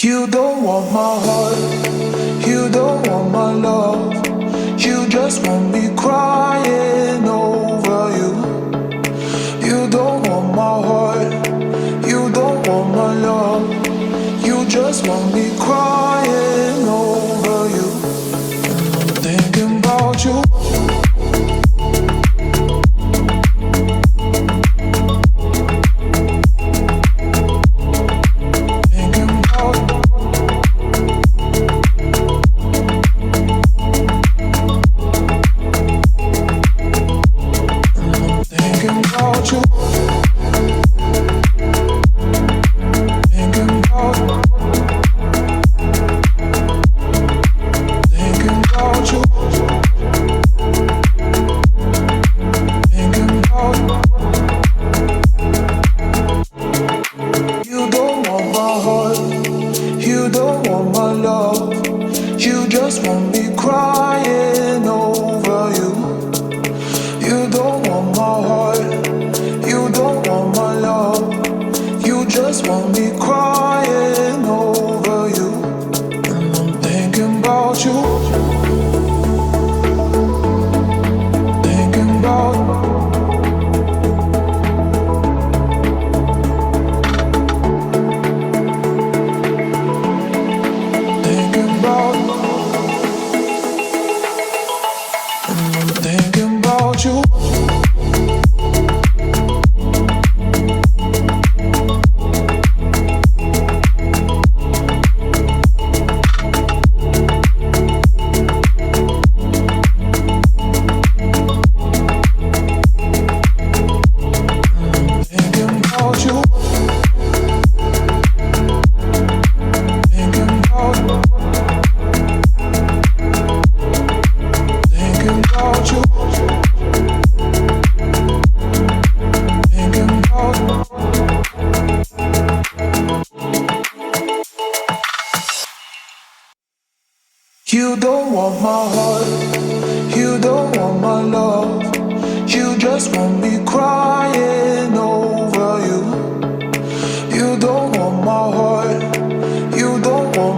You don't want my heart, you don't want my love. You just want me crying over you. You don't want my heart, you don't want my love. You just want me crying over you. And I'm thinking about you. You don't want my heart, you don't want my love. You just want me crying over you. You don't want my heart, you don't want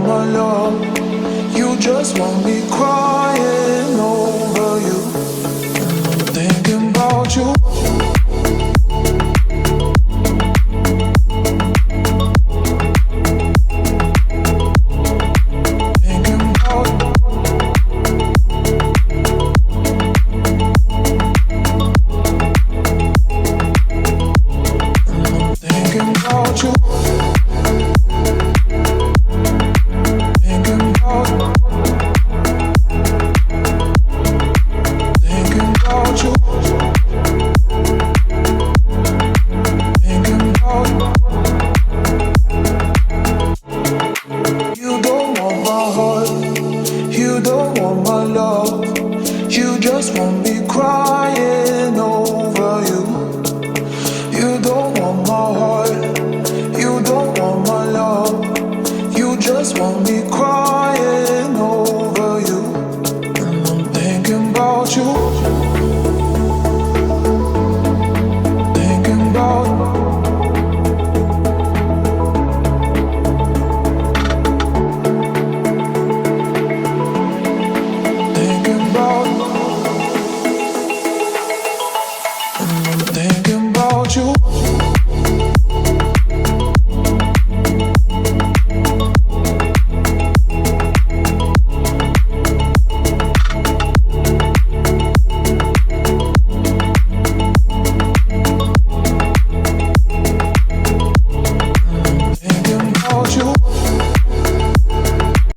my love. You just want me crying over you. And I'm thinking about you. Thinking